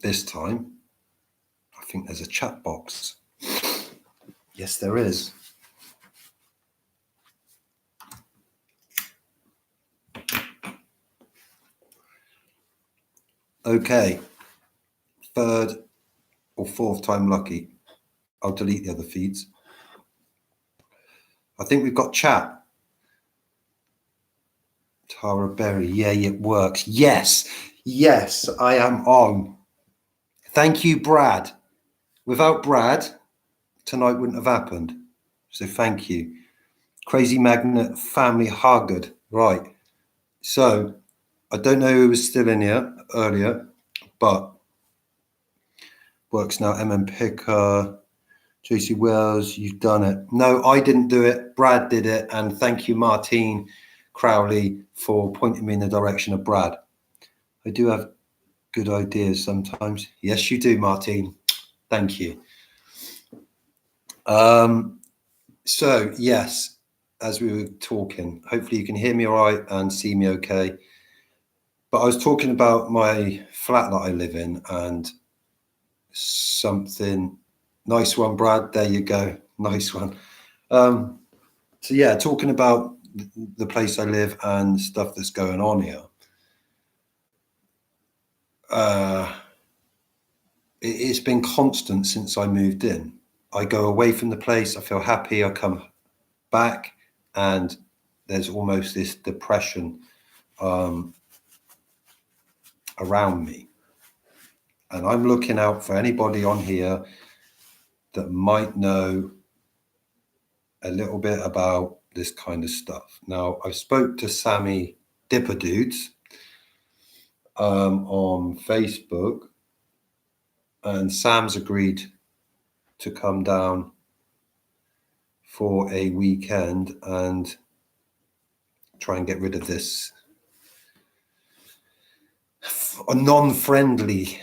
this time, I think there's a chat box. Yes, there is. Okay, third or fourth time lucky. I'll delete the other feeds. I think we've got chat. Tara Berry, yeah, it works. Yes, I am on. Thank you, Brad. Without Brad, tonight wouldn't have happened. So thank you. Crazy Magnet Family Hargood. Right. So I don't know who was still in here earlier, but works now. MM Picker, JC Wells, you've done it. No, I didn't do it. Brad did it. And thank you, Martine Crowley, for pointing me in the direction of Brad. I do have good ideas sometimes. Yes, you do, Martine. Thank you. So, yes, as we were talking, hopefully you can hear me all right and see me okay. But I was talking about my flat that I live in and something. Nice one, Brad. There you go. Nice one. So, yeah, talking about the place I live and stuff that's going on here. It's been constant since I moved in. I go away from the place, I feel happy, I come back, and there's almost this depression around me. And I'm looking out for anybody on here that might know a little bit about this kind of stuff. Now, I spoke to Sammy Dipperdudes on Facebook, and Sam's agreed to come down for a weekend and try and get rid of this non-friendly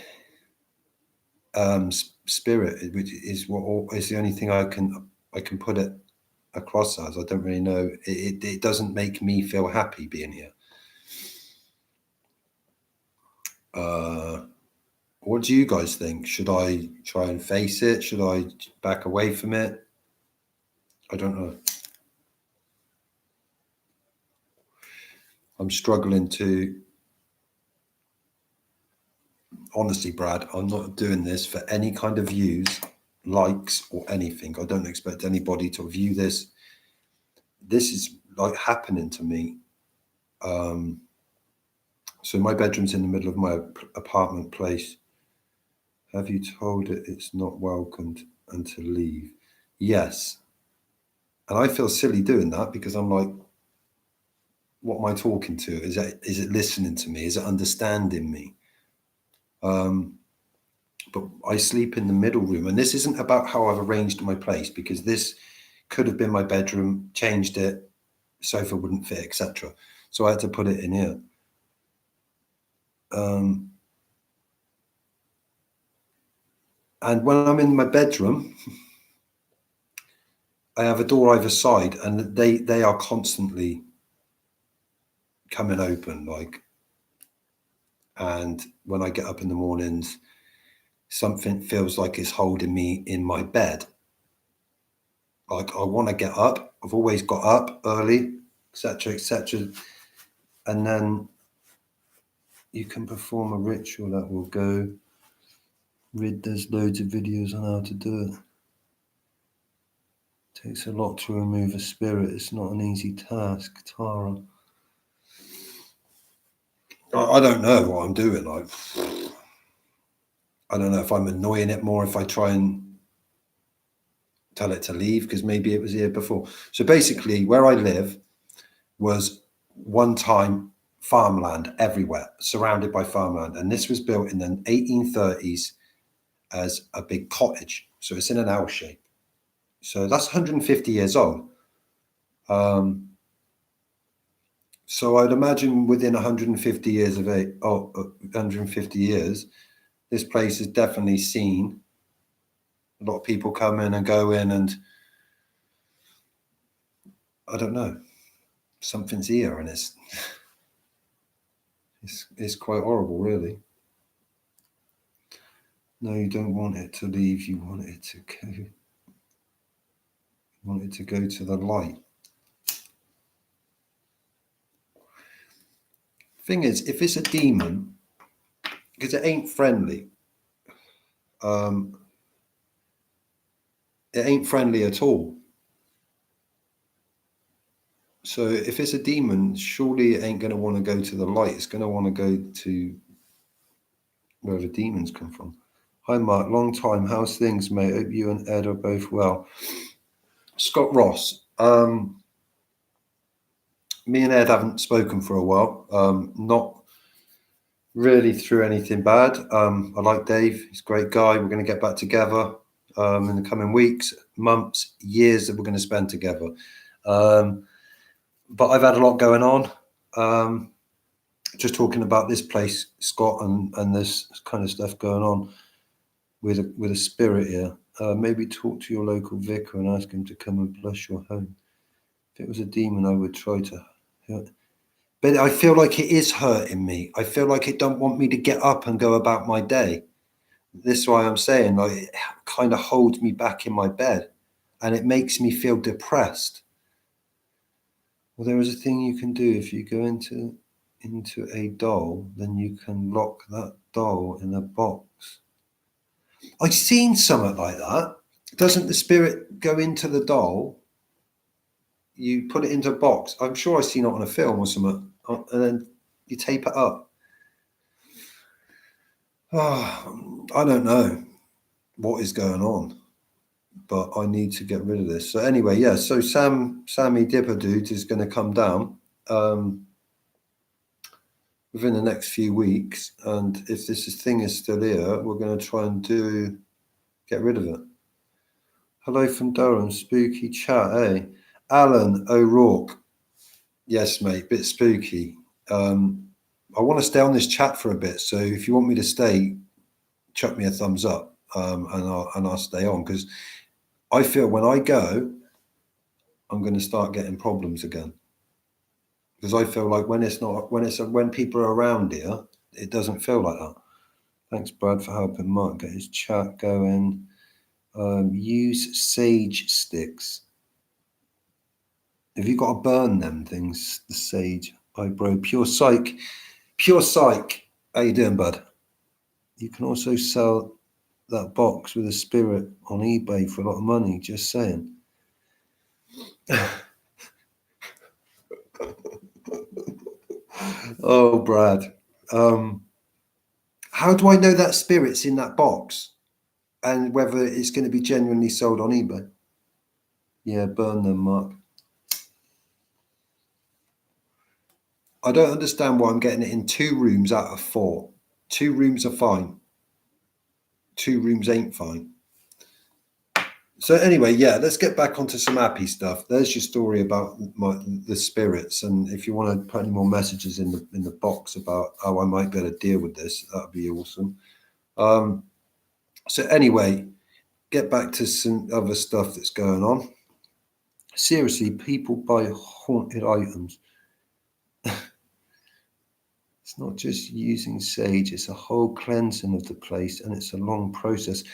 spirit, which is what is the only thing I can put it across as. I don't really know. It doesn't make me feel happy being here. What do you guys think? Should I try and face it? Should I back away from it? I don't know. I'm struggling to. Honestly, Brad, I'm not doing this for any kind of views, likes, or anything. I don't expect anybody to view this. This is like happening to me. So my bedroom's in the middle of my apartment place. Have you told it it's not welcomed and to leave? Yes. And I feel silly doing that because I'm like, what am I talking to? Is it listening to me? Is it understanding me? But I sleep in the middle room, and this isn't about how I've arranged my place, because this could have been my bedroom, changed it, sofa wouldn't fit, etc. So I had to put it in here. And when I'm in my bedroom, I have a door either side, and they are constantly coming open, like. And when I get up in the mornings, something feels like it's holding me in my bed. Like I want to get up. I've always got up early, etc., etc. And then you can perform a ritual that will go. There's loads of videos on how to do it. Takes a lot to remove a spirit. It's not an easy task, Tara. I don't know what I'm doing. Like, I don't know if I'm annoying it more if I try and tell it to leave, because maybe it was here before. So basically, where I live was one time farmland everywhere, surrounded by farmland. And this was built in the 1830s as a big cottage. So it's in an L shape. So that's 150 years old. So I'd imagine within 150 years 150 years, this place has definitely seen a lot of people come in and go in, and I don't know, something's here, and it's quite horrible, really. No, you don't want it to leave. You want it to go. You want it to go to the light. Thing is, if it's a demon, because it ain't friendly, it ain't friendly at all. So if it's a demon, surely it ain't going to want to go to the light. It's going to want to go to where the demons come from. Hi, Mark. Long time. How's things, mate? Hope you and Ed are both well. Scott Ross. Me and Ed haven't spoken for a while. Not really through anything bad. I like Dave. He's a great guy. We're going to get back together in the coming weeks, months, years that we're going to spend together. But I've had a lot going on. Just talking about this place, Scott, and this kind of stuff going on with a spirit here. Maybe talk to your local vicar and ask him to come and bless your home. If it was a demon, I would try to hurt. But I feel like it is hurting me. I feel like it don't want me to get up and go about my day. This is why I'm saying, like, it kind of holds me back in my bed, and it makes me feel depressed. Well, there is a thing you can do if you go into a doll, then you can lock that doll in a box. I've seen something like that. Doesn't the spirit go into the doll? You put it into a box. I'm sure I've seen it on a film or something, and then you tape it up. Oh, I don't know what is going on, but I need to get rid of this. So anyway, yeah. So Sammy Dipper dude is going to come down within the next few weeks, and if this thing is still here, we're going to try and get rid of it. Hello from Durham, spooky chat, eh? Alan O'Rourke. Yes, mate, bit spooky. I want to stay on this chat for a bit, so if you want me to stay, chuck me a thumbs up, and I'll stay on, because I feel when I go, I'm going to start getting problems again. Because I feel like when people are around here, it doesn't feel like that. Thanks, Brad, for helping Mark get his chat going. Use sage sticks. Have you got to burn them things? The sage. Hi, bro. Pure psych. Pure psych. How you doing, bud? You can also sell that box with a spirit on eBay for a lot of money. Just saying. Oh, Brad. How do I know that spirit's in that box and whether it's going to be genuinely sold on eBay? Yeah, burn them, Mark. I don't understand why I'm getting it in 2 rooms out of 4. 2 rooms are fine. 2 rooms ain't fine. So anyway, yeah, let's get back onto some happy stuff. There's your story about the spirits, and if you want to put any more messages in the box about how I might be able to deal with this, that'd be awesome. So anyway, get back to some other stuff that's going on. Seriously, people buy haunted items. It's not just using sage; it's a whole cleansing of the place, and it's a long process.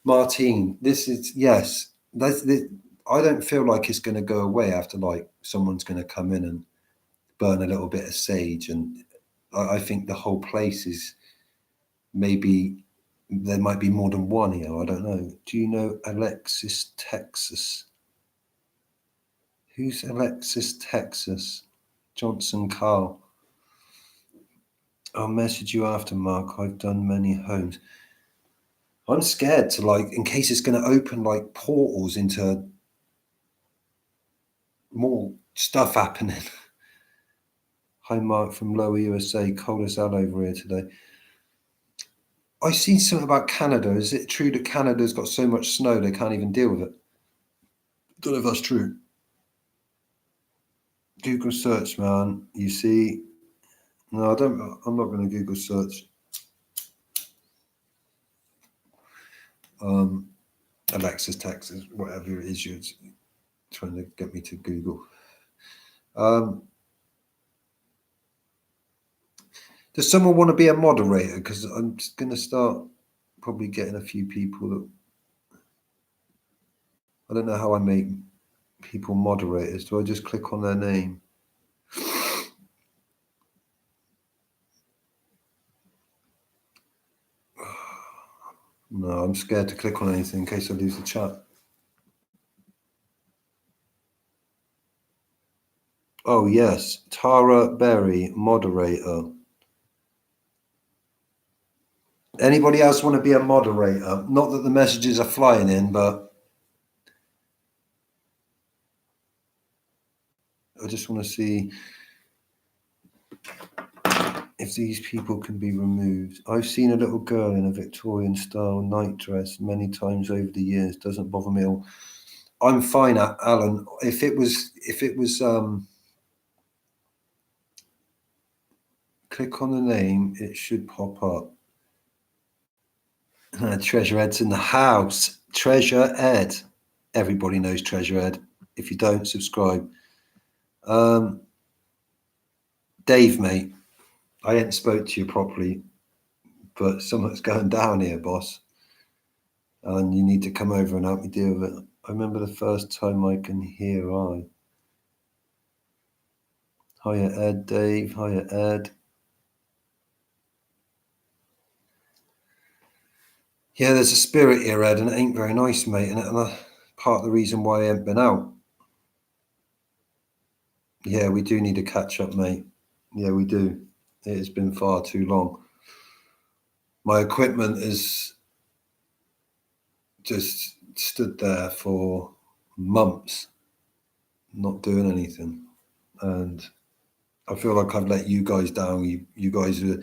Martine, this is yes. I don't feel like it's going to go away after like someone's going to come in and burn a little bit of sage, and I think the whole place is maybe there might be more than one here. I don't know. Do you know Alexis, Texas? Who's Alexis, Texas? Johnson Carl. I'll message you after, Mark. I've done many homes. I'm scared to like in case it's going to open like portals into more stuff happening. Hi, Mark from Lower USA. Cold as hell over here today. I seen something about Canada. Is it true that Canada's got so much snow they can't even deal with it? Don't know if that's true. Google search, man. You see? No, I don't. I'm not going to Google search. Alexis, Texas, whatever it is you're trying to get me to Google. Does someone want to be a moderator? Because I'm just going to start probably getting a few people that I don't know how I make people moderators. Do I just click on their name? No, I'm scared to click on anything in case I lose the chat. Oh, yes. Tara Berry, moderator. Anybody else want to be a moderator? Not that the messages are flying in, but I just want to see if these people can be removed. I've seen a little girl in a Victorian style night dress many times over the years. Doesn't bother me at all. I'm fine, Alan. If it was click on the name, it should pop up. Treasure Ed's in the house. Treasure Ed. Everybody knows Treasure Ed. If you don't, subscribe. Dave, mate, I ain't spoke to you properly, but something's going down here, boss. And you need to come over and help me deal with it. I remember the first time I can hear I. Hiya, Ed, Dave. Hiya, Ed. Yeah, there's a spirit here, Ed, and it ain't very nice, mate. And part of the reason why I ain't been out. Yeah, we do need to catch up, mate. Yeah, we do. It has been far too long. My equipment is just stood there for months, not doing anything. And I feel like I've let you guys down. You guys are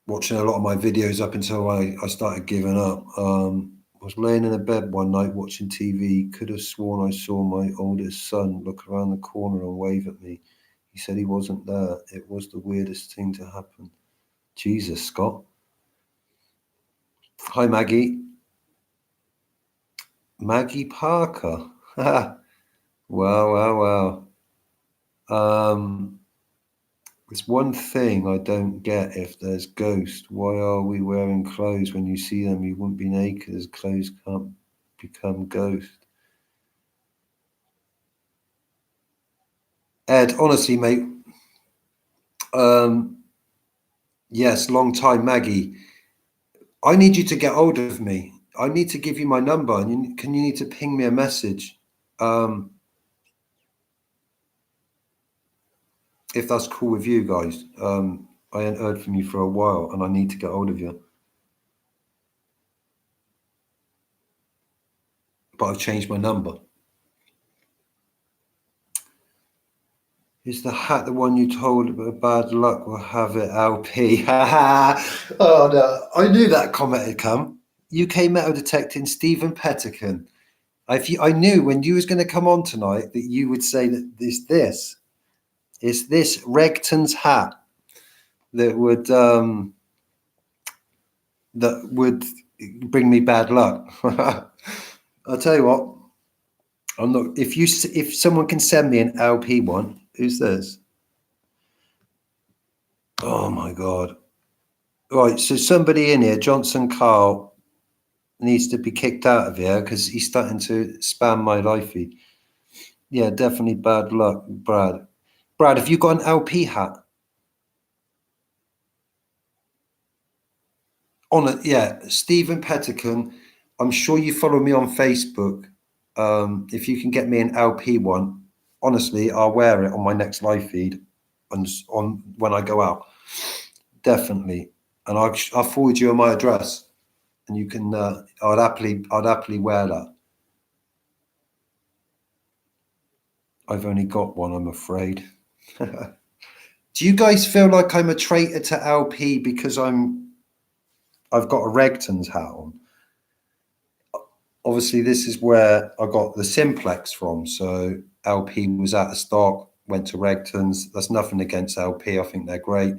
watching a lot of my videos up until I started giving up. I was laying in a bed one night watching TV. Could have sworn I saw my oldest son look around the corner and wave at me. He said he wasn't there. It was the weirdest thing to happen. Jesus, Scott. Hi, Maggie. Maggie Parker. Wow, wow, wow. There's one thing I don't get. If there's ghosts, why are we wearing clothes when you see them? You wouldn't be naked, as clothes can't become ghost. Ed, honestly, mate. Yes, long time, Maggie. I need you to get hold of me. I need to give you my number, and you need to ping me a message. If that's cool with you guys. I ain't heard from you for a while, and I need to get hold of you. But I've changed my number. Is the hat the one you told about bad luck will have it LP? Oh no, I knew that comment had come. UK metal detecting Stephen Pettican. I knew when you was going to come on tonight that you would say that it's this Regton's hat that would bring me bad luck. I'll tell you what. I'm not. If someone can send me an LP one, who's this? Oh my god! Right, so somebody in here, Johnson Carl, needs to be kicked out of here because he's starting to spam my live feed. Yeah, definitely bad luck, Brad. Brad, have you got an LP hat? On it, yeah. Stephen Pettican. I'm sure you follow me on Facebook. If you can get me an LP one, honestly, I'll wear it on my next live feed, on when I go out. Definitely, and I'll forward you my address, and you can. I'd happily wear that. I've only got one, I'm afraid. Do you guys feel like I'm a traitor to LP because I've got a Regton's hat on? Obviously, this is where I got the Simplex from. So LP was out of stock, went to Regton's. That's nothing against LP. I think they're great.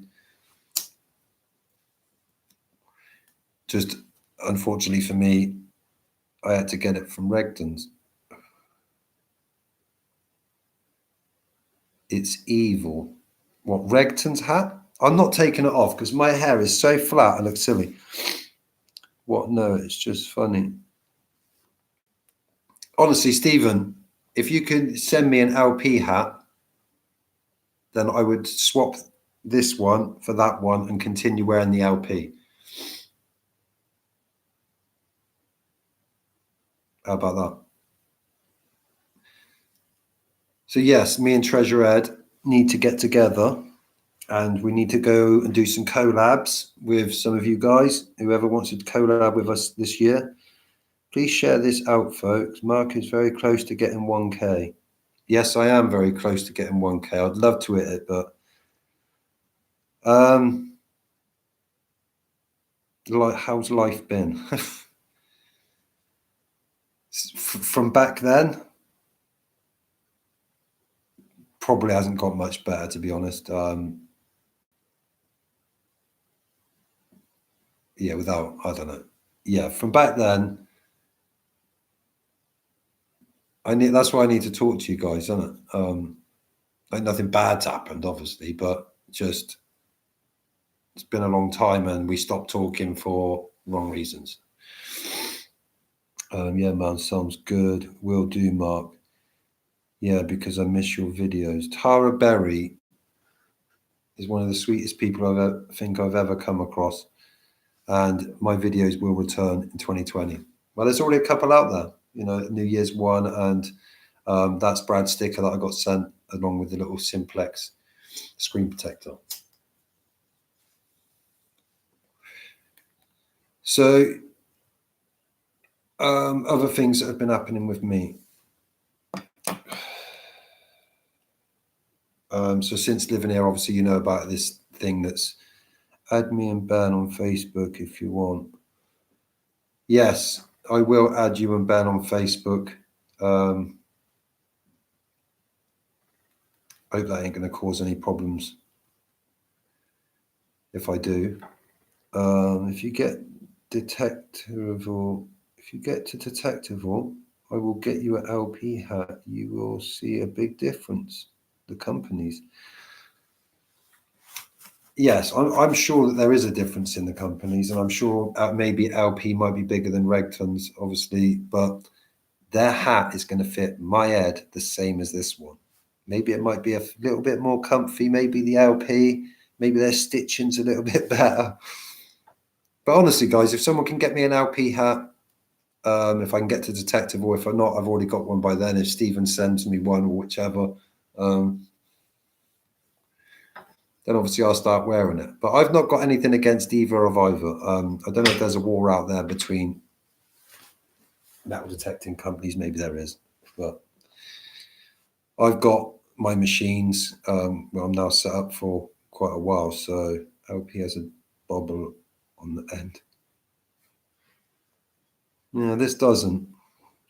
Just unfortunately for me, I had to get it from Regton's. It's evil. What, Regton's hat? I'm not taking it off because my hair is so flat. I look silly. What? No, it's just funny. Honestly, Stephen, if you could send me an LP hat, then I would swap this one for that one and continue wearing the LP. How about that? So yes, me and Treasure Ed need to get together and we need to go and do some collabs with some of you guys. Whoever wants to collab with us this year, please share this out, folks. Mark is very close to getting 1K. Yes, I am very close to getting 1K. I'd love to hit it, but like, how's life been? From back then, probably hasn't got much better, to be honest. Yeah, without, I don't know. Yeah, from back then, that's why I need to talk to you guys, isn't it? Like nothing bad's happened, obviously, but just it's been a long time and we stopped talking for wrong reasons. Yeah, man, sounds good. Will do, Mark. Yeah, because I miss your videos. Tara Berry is one of the sweetest people think I've ever come across, and my videos will return in 2020. Well, there's already a couple out there. You know, New Year's one, and that's Brad's sticker that I got sent along with the little Simplex screen protector. So, other things that have been happening with me. So since living here, obviously, you know about this thing that's add me and Ben on Facebook if you want. Yes, I will add you and Ben on Facebook. Hope that ain't going to cause any problems if I do. If you get detectable, if you get to detectable, I will get you an LP hat. You will see a big difference. The companies. Yes, I'm sure that there is a difference in the companies, and I'm sure maybe LP might be bigger than Regton's, obviously, but their hat is going to fit my head the same as this one. Maybe it might be a little bit more comfy. Maybe the LP, maybe their stitching's a little bit better. But honestly, guys, if someone can get me an LP hat, if I can get to detective, or if I'm not, I've already got one by then. If Stephen sends me one or whichever, then obviously I'll start wearing it. But I've not got anything against either of either. I don't know if there's a war out there between metal detecting companies. Maybe there is, but I've got my machines. I'm now set up for quite a while, so LP has a bobble on the end. Yeah, this doesn't.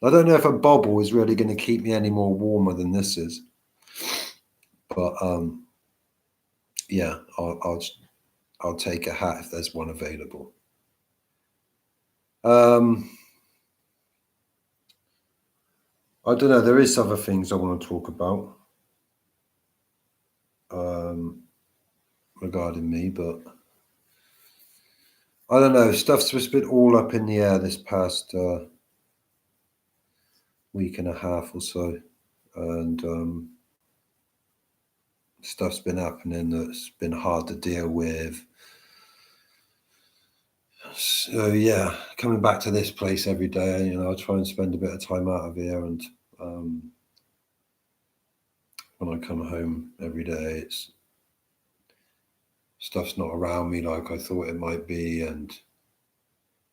I don't know if a bobble is really going to keep me any more warmer than this is, but yeah, I'll take a hat if there's one available. I don't know. There is other things I want to talk about regarding me, but I don't know. Stuff's just been all up in the air this past week and a half or so, and stuff's been happening that's been hard to deal with. So yeah, coming back to this place every day, you know, I try and spend a bit of time out of here, and when I come home every day, it's stuff's not around me like I thought it might be, and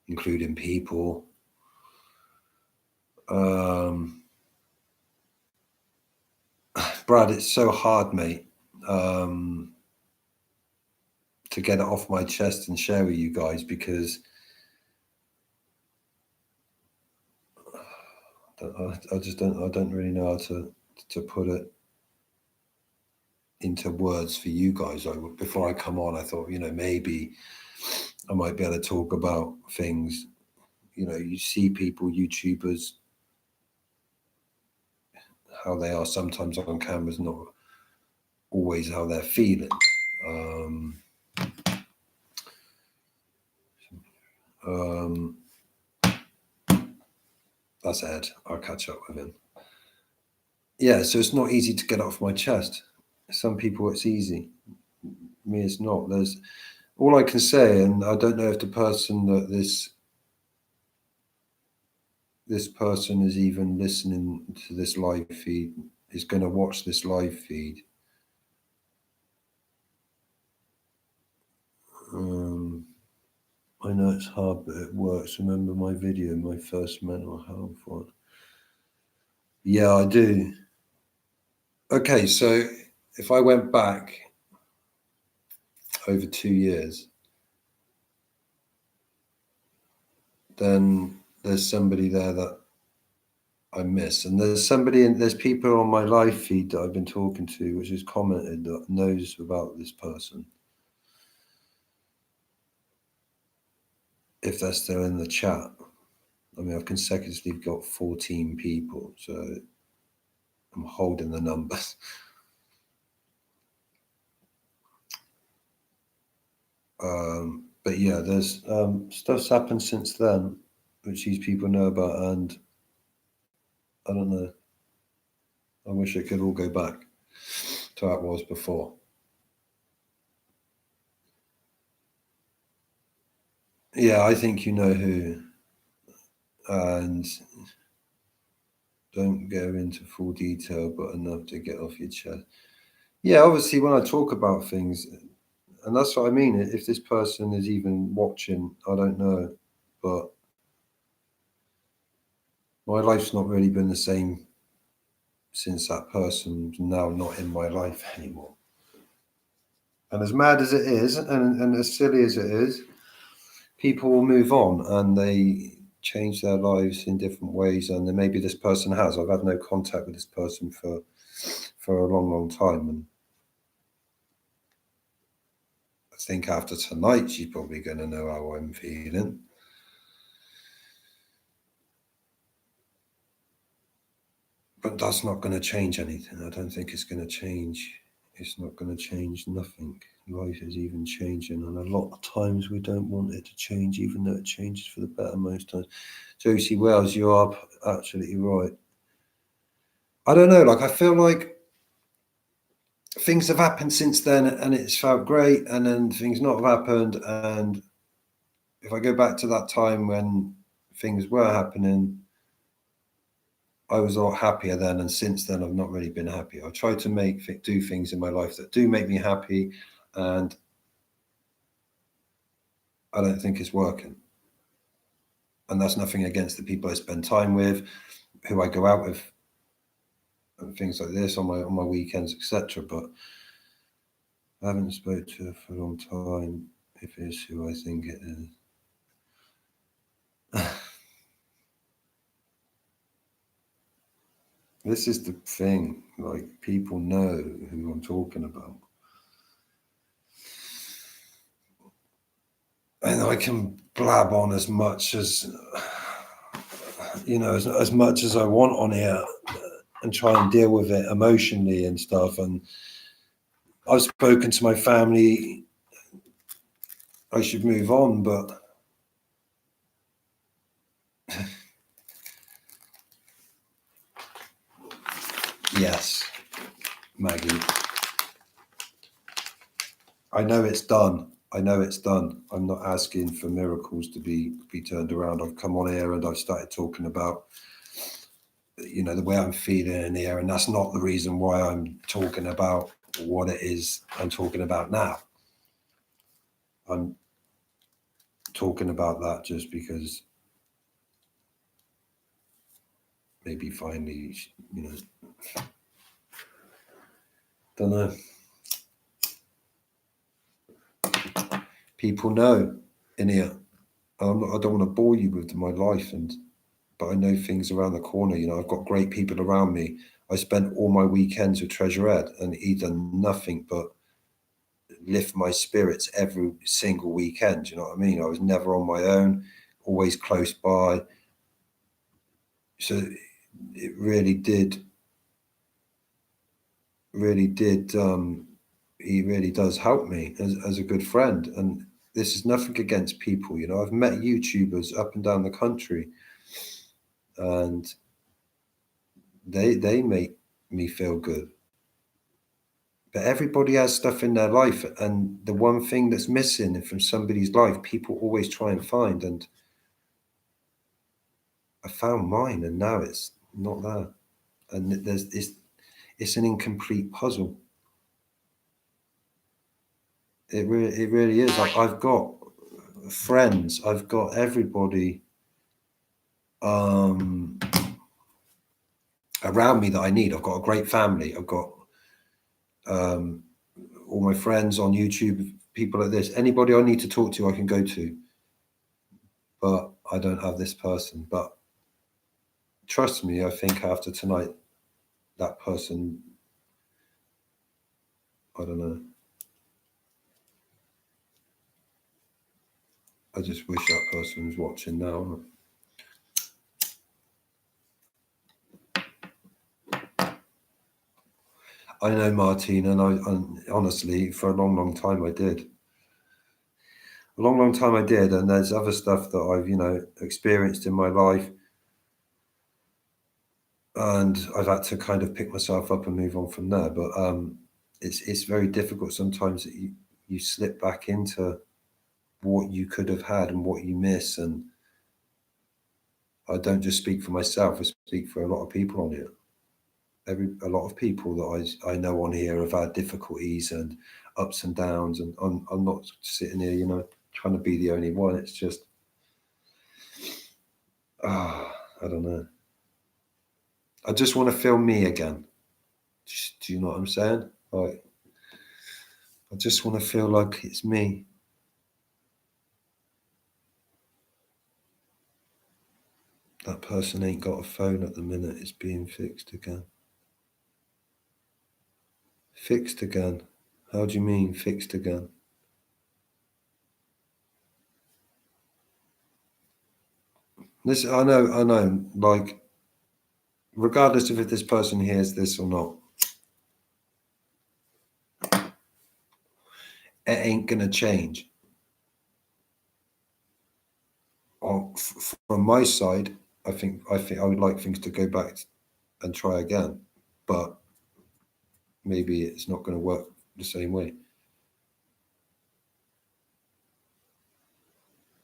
including people. Brad, it's so hard, mate, to get it off my chest and share with you guys, because I just don't really know how to put it into words for you guys. Before I come on, I thought, you know, maybe I might be able to talk about things. You know, you see people, YouTubers, how they are sometimes on cameras, not always how they're feeling. That's Ed. I'll catch up with him. Yeah, so it's not easy to get off my chest. Some people it's easy. Me, it's not. There's all I can say, and I don't know if the person that this person is even listening to this live feed, is going to watch this live feed. I know it's hard, but it works. Remember my video, my first mental health one? Yeah, I do. Okay, so if I went back over 2 years, then there's somebody there that I miss. And there's people on my live feed that I've been talking to, which has commented that knows about this person. If they're still in the chat. I mean, I've consecutively got 14 people, so I'm holding the numbers. But yeah, there's stuff's happened since then, which these people know about, and I don't know. I wish it could all go back to how it was before. Yeah, I think you know who, and don't go into full detail, but enough to get off your chest. Yeah, obviously, when I talk about things, and that's what I mean. If this person is even watching, I don't know, but my life's not really been the same since that person's now not in my life anymore. And as mad as it is, and as silly as it is, people will move on and they change their lives in different ways. And then maybe this person has. I've had no contact with this person for a long, long time. And I think after tonight, she's probably going to know how I'm feeling. But that's not going to change anything. I don't think it's going to change. It's not going to change nothing. Life is even changing, and a lot of times we don't want it to change, even though it changes for the better most times. Josie Wells, you are absolutely right. I don't know, like I feel like things have happened since then, and it's felt great, and then things not have happened. And if I go back to that time when things were happening, I was a lot happier then, and since then I've not really been happy. I try to do things in my life that do make me happy, and I don't think it's working. And that's nothing against the people I spend time with, who I go out with, and things like this on my weekends, etc. But I haven't spoke to her for a long time. If it's who I think it is. This is the thing. Like people know who I'm talking about. And I can blab on as much as as much as I want on here, and try and deal with it emotionally and stuff. And I've spoken to my family. I should move on, but yes, Maggie, I know it's done. I know it's done. I'm not asking for miracles to be turned around. I've come on here and I've started talking about the way I'm feeling in here, and that's not the reason why I'm talking about what it is I'm talking about now. I'm talking about that just because maybe finally, don't know. People know in here. I don't want to bore you with my life, but I know things around the corner. I've got great people around me. I spent all my weekends with Treasure Ed, and he done nothing but lift my spirits every single weekend. You know what I mean? I was never on my own, always close by. So it really did. He really does help me as a good friend, and this is nothing against people. You know, I've met YouTubers up and down the country, and they make me feel good. But everybody has stuff in their life, and the one thing that's missing from somebody's life, people always try and find. And I found mine, and now it's not there. And it's an incomplete puzzle. It really is. I've got friends, I've got everybody um, around me that I need. I've got a great family. I've got um, all my friends on YouTube, people like this. Anybody I need to talk to, I can go to. But I don't have this person. But trust me, I think after tonight, that person, I don't know. I just wish that person was watching now. I know Martine, and I honestly, for a long, long time, I did. A long, long time I did, and there's other stuff that I've, experienced in my life, and I've had to kind of pick myself up and move on from there. But it's very difficult sometimes that you slip back into what you could have had and what you miss. And I don't just speak for myself; I speak for a lot of people on here. A lot of people that I know on here have had difficulties and ups and downs, and I'm not sitting here, trying to be the only one. It's just, I don't know. I just want to feel me again. Do you know what I'm saying? Like, I just want to feel like it's me. That person ain't got a phone at the minute. It's being fixed again. Fixed again? How do you mean fixed again? This, I know. Like, regardless of if this person hears this or not, it ain't gonna change. From my side, I think I would like things to go back and try again, but maybe it's not going to work the same way.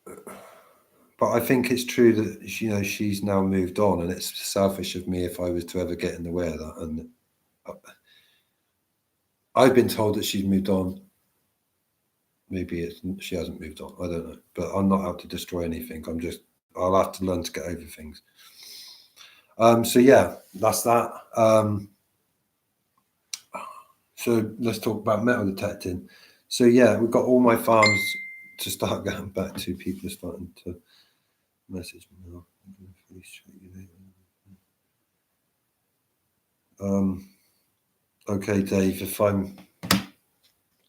But I think it's true that she's now moved on, and it's selfish of me if I was to ever get in the way of that. And I've been told that she's moved on. Maybe she hasn't moved on. I don't know, but I'm not out to destroy anything. I'll have to learn to get over things. So yeah, that's that. So let's talk about metal detecting. So yeah, we've got all my farms to start going back to. People are starting to message me now. Okay, Dave, if I'm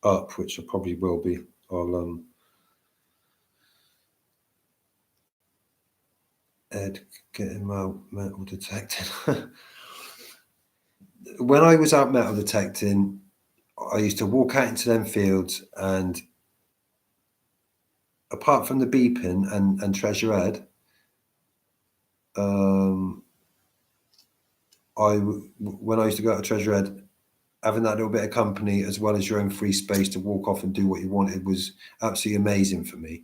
up, which I probably will be, I'll Ed getting metal detecting. When I was out metal detecting, I used to walk out into them fields, and apart from the beeping and Treasure Ed, when I used to go out to Treasure Ed, having that little bit of company as well as your own free space to walk off and do what you wanted was absolutely amazing for me.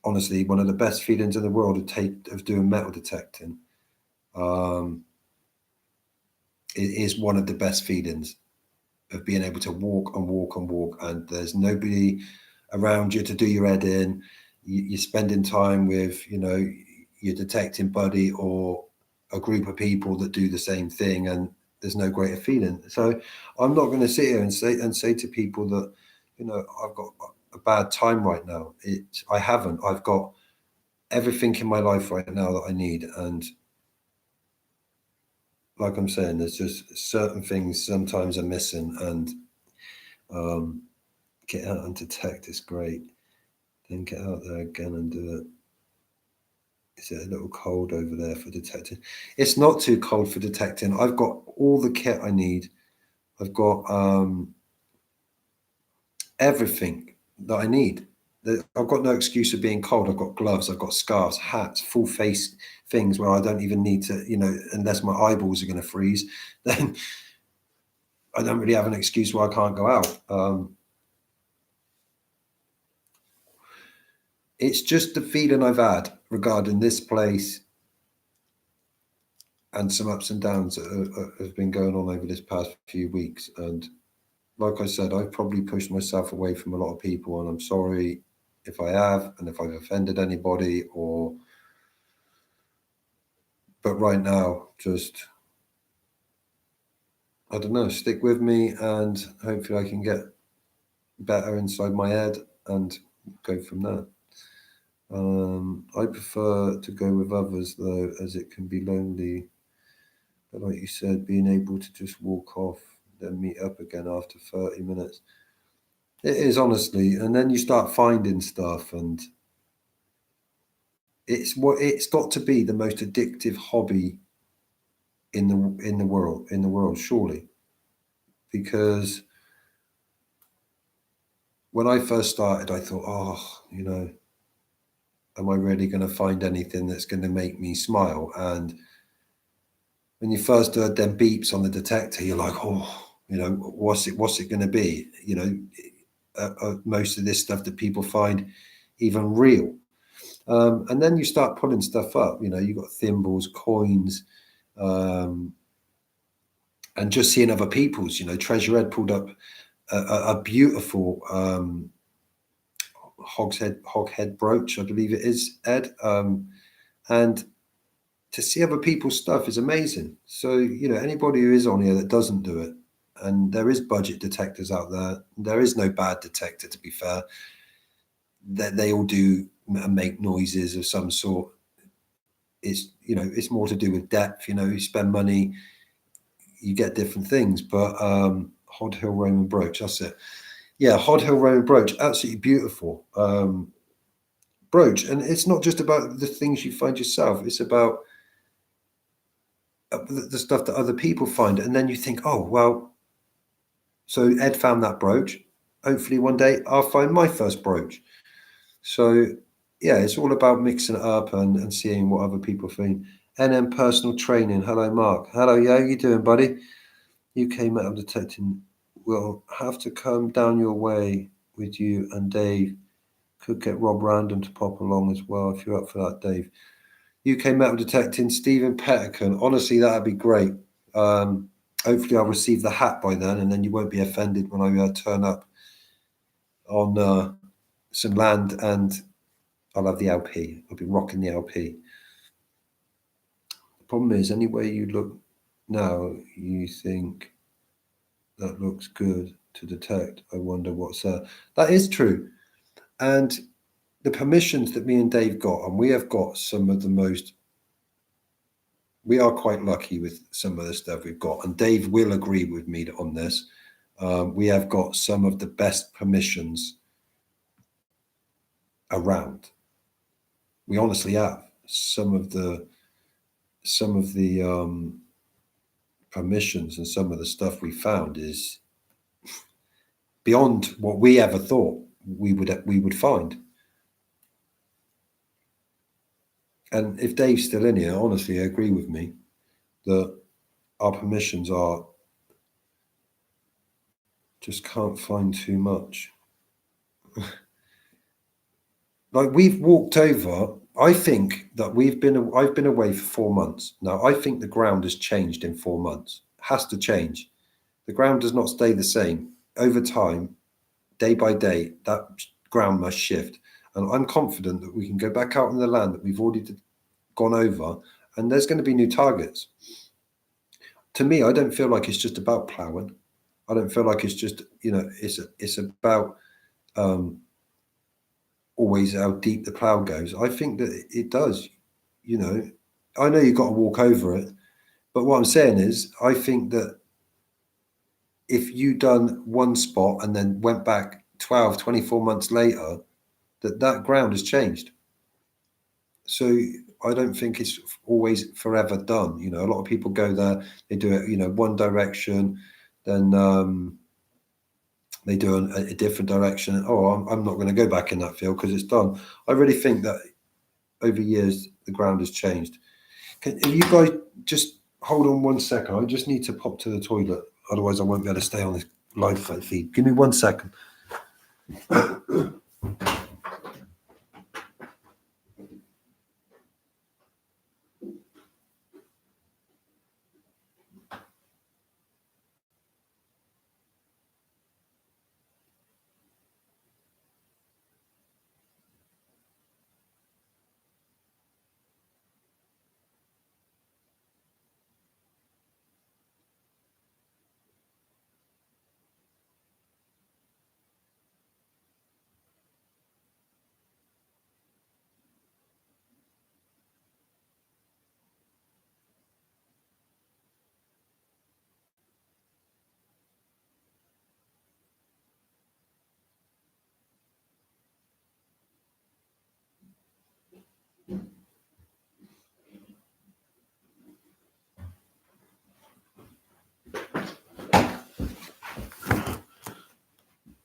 Honestly, one of the best feelings in the world of doing metal detecting. It is one of the best feelings of being able to walk and walk and walk, and there's nobody around you to do your head in. You're spending time with, your detecting buddy or a group of people that do the same thing, and there's no greater feeling. So I'm not going to sit here and say to people that, I've got a bad time right now. I haven't. I've got everything in my life right now that I need, and like I'm saying, there's just certain things sometimes are missing, and get out and detect is great. Then get out there again and do it. Is it a little cold over there for detecting? It's not too cold for detecting. I've got all the kit I need. I've got everything that I need. I've got no excuse of being cold. I've got gloves, I've got scarves, hats, full face things where I don't even need to, unless my eyeballs are going to freeze, then I don't really have an excuse why I can't go out. It's just the feeling I've had regarding this place and some ups and downs that have been going on over this past few weeks. And like I said, I've probably pushed myself away from a lot of people, and I'm sorry if I have, and if I've offended anybody, but right now, just, I don't know, stick with me, and hopefully I can get better inside my head and go from there. I prefer to go with others though, as it can be lonely. But like you said, being able to just walk off, then meet up again after 30 minutes. It is, honestly. And then you start finding stuff, and it's got to be the most addictive hobby in the world, surely. Because when I first started, I thought, oh, am I really going to find anything that's going to make me smile? And when you first heard them beeps on the detector, you're like, oh, what's it going to be? Most of this stuff that people find even real. And then you start pulling stuff up. You've got thimbles, coins, and just seeing other people's. Treasure Ed pulled up a beautiful hoghead brooch, I believe it is, Ed. And to see other people's stuff is amazing. So, anybody who is on here that doesn't do it, and there is budget detectors out there, there is no bad detector, to be fair. They all do make noises of some sort. It's more to do with depth. You spend money, you get different things. But Hod Hill Roman brooch, that's it. Yeah, Hod Hill Roman brooch, absolutely beautiful brooch. And it's not just about the things you find yourself, it's about the stuff that other people find. And then you think, oh, well, so Ed found that brooch. Hopefully one day I'll find my first brooch. So yeah, it's all about mixing it up and seeing what other people think. NM Personal Training. Hello, Mark. Hello, yeah, how you doing, buddy? UK metal detecting will have to come down your way with you, and Dave could get Rob Random to pop along as well if you're up for that, Dave. UK metal detecting, Stephen Pettican. Honestly, that'd be great. Hopefully I'll receive the hat by then, and then you won't be offended when I turn up on some land, and I'll have the LP. I'll be rocking the LP. The problem is, anywhere you look now, you think that looks good to detect. I wonder what's there. That is true. And the permissions that me and Dave got, and we have got some of the most, we are quite lucky with some of the stuff we've got. And Dave will agree with me on this. We have got some of the best permissions around. We honestly have some of the permissions, and some of the stuff we found is beyond what we ever thought we would find. And if Dave's still in here, honestly, agree with me that our permissions are just can't find too much. Like, we've walked over. I think that I've been away for 4 months now. I think the ground has changed in 4 months. It has to change. The ground does not stay the same over time. Day by day, that ground must shift. And I'm confident that we can go back out in the land that we've already gone over, and there's going to be new targets. To me, I don't feel like it's just about ploughing. I don't feel like it's just, it's about always how deep the plough goes. I think that it does. I know you've got to walk over it, but what I'm saying is, I think that if you done one spot and then went back 12, 24 months later, that ground has changed. So I don't think it's always forever done. A lot of people go there, they do it, one direction, then they do a different direction. Oh, I'm not going to go back in that field because it's done. I really think that over years the ground has changed. Can you guys just hold on 1 second? I just need to pop to the toilet, otherwise I won't be able to stay on this live feed. Give me 1 second.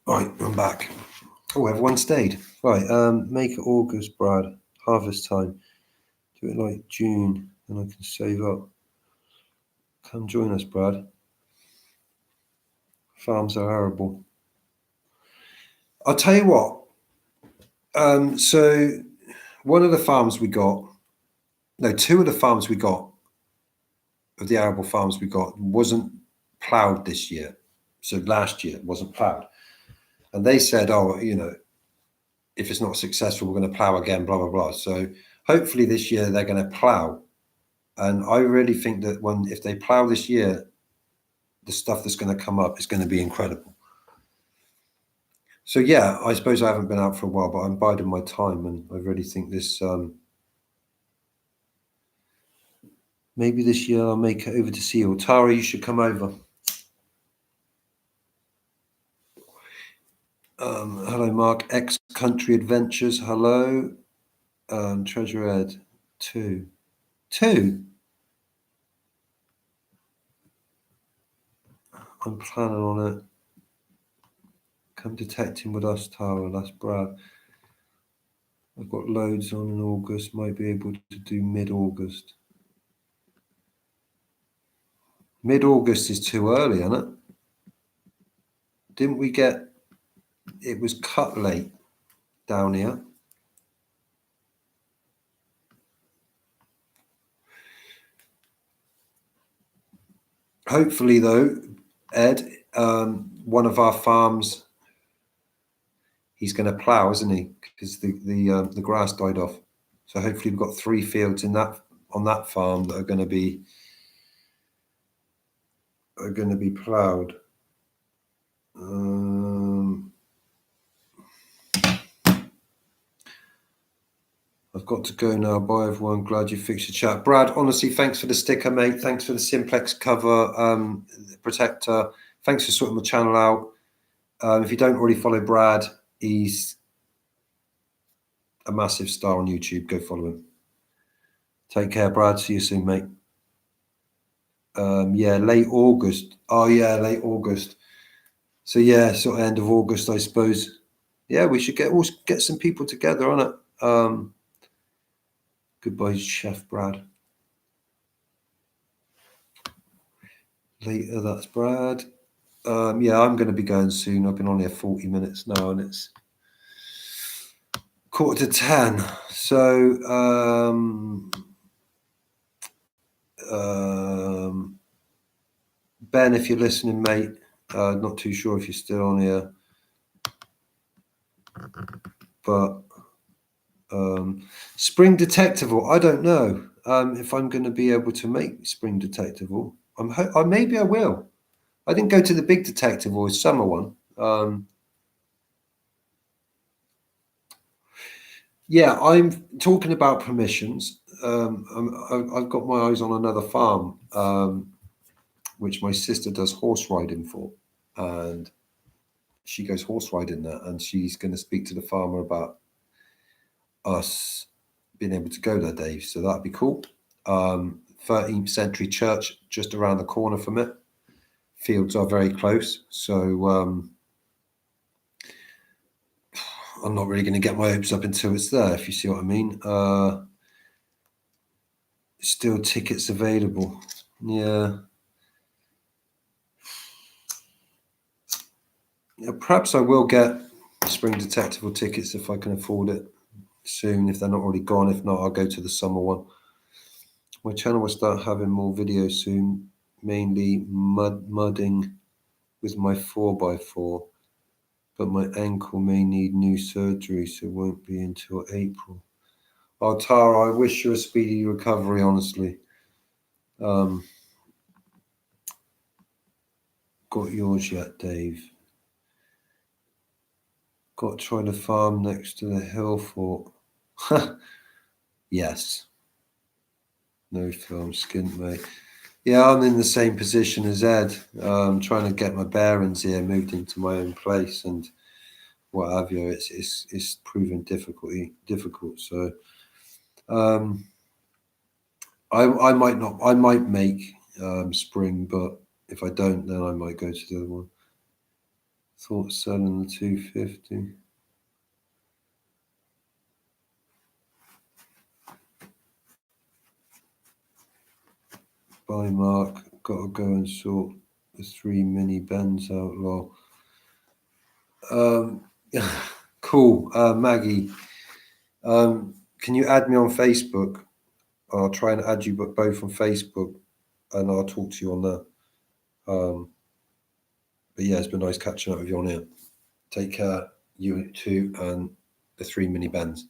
Right, I'm back. Oh, everyone stayed. Right, make it August, Brad. Harvest time. Do it like June, and I can save up. Come join us, Brad. Farms are arable. I'll tell you what. So one of the farms we got, no, two of the farms we got, of the arable farms we got, wasn't ploughed this year. So last year it wasn't ploughed. And they said, oh, you know, if it's not successful, we're going to plough again, blah, blah, blah. So hopefully this year they're going to plough. And I really think that if they plough this year, the stuff that's going to come up is going to be incredible. So yeah, I suppose I haven't been out for a while, but I'm biding my time, and I really think this maybe this year I'll make it over to see you. Tara, you should come over. Hello, Mark. Country Adventures. Hello. Treasure Ed. Two. I'm planning on it. Come detecting with us, Tara. That's Brad. I've got loads on in August. Might be able to do mid-August. Mid-August is too early, isn't it? Didn't we get... It was cut late down here. Hopefully, though, Ed, one of our farms, he's going to plough, isn't he? Because the grass died off. So hopefully we've got 3 fields on that farm that are going to be ploughed. I've got to go now. Bye, everyone. Glad you fixed your chat. Brad, honestly, thanks for the sticker, mate. Thanks for the Simplex cover protector. Thanks for sorting my channel out. If you don't already follow Brad, he's a massive star on YouTube. Go follow him. Take care, Brad. See you soon, mate. Yeah, late August. Oh, yeah, late August. So, yeah, sort of end of August, I suppose. Yeah, we should get some people together on it. Goodbye, Chef Brad. Later, that's Brad. Yeah, I'm going to be going soon. I've been on here 40 minutes now, and it's 9:45. So, Ben, if you're listening, mate, not too sure if you're still on here, but Spring Detectival, I don't know if I'm going to be able to make Spring Detectival. Maybe I will. I didn't go to the big Detectival, it's summer one. Yeah, I'm talking about permissions. I've got my eyes on another farm, which my sister does horse riding for, and she goes horse riding there, and she's going to speak to the farmer about us being able to go there, Dave. So that'd be cool. 13th century church just around the corner from it. Fields are very close, so I'm not really going to get my hopes up until it's there, if you see what I mean. Still tickets available. Yeah. Yeah, perhaps I will get Spring Detectival tickets if I can afford it soon, if they're not already gone. If not, I'll go to the summer one. My channel will start having more videos soon, mainly mudding with my 4x4, but my ankle may need new surgery, so it won't be until April. Oh, Tara, I wish you a speedy recovery, honestly. Got yours yet, Dave? Got to try the farm next to the hill fort. Yes. No film skint, mate. Yeah, I'm in the same position as Ed. Trying to get my bearings here, moved into my own place and what have you. It's proven difficult. So I might not. I might make spring, but if I don't, then I might go to the other one. Thought selling the 250. Bye, Mark. Got to go and sort the 3 mini Bens out, lol. Cool. Maggie, can you add me on Facebook? I'll try and add you both on Facebook and I'll talk to you on there. But yeah, it's been nice catching up with you on here. Take care, you two, and the 3 mini Bens.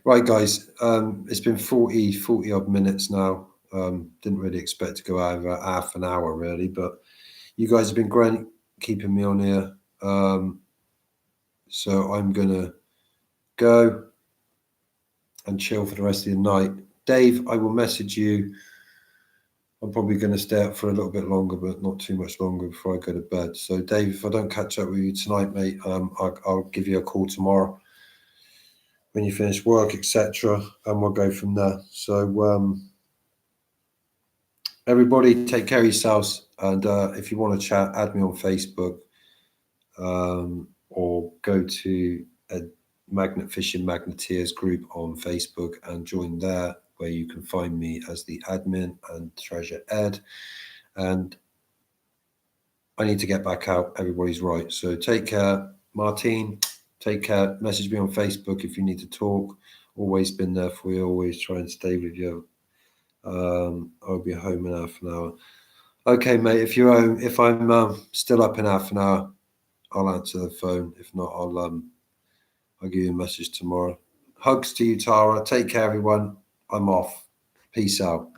Right, guys, it's been 40 odd minutes now. Didn't really expect to go over half an hour, really, but you guys have been great keeping me on here. So I'm going to go and chill for the rest of the night. Dave, I will message you. I'm probably going to stay up for a little bit longer, but not too much longer before I go to bed. So, Dave, if I don't catch up with you tonight, mate, I'll give you a call tomorrow when you finish work, etc., and we'll go from there. So, everybody, take care of yourselves, and if you want to chat, add me on Facebook, or go to a Magnet Fishing Magneteers group on Facebook and join there, where you can find me as the admin and Treasure Ed. And I need to get back out. Everybody's right. So take care. Martine, take care. Message me on Facebook if you need to talk. Always been there for you. Always try and stay with you. I'll be home in half an hour. Okay, mate. If you're home, if I'm still up in half an hour, I'll answer the phone. If not, I'll give you a message tomorrow. Hugs to you, Tara. Take care, everyone. I'm off. Peace out.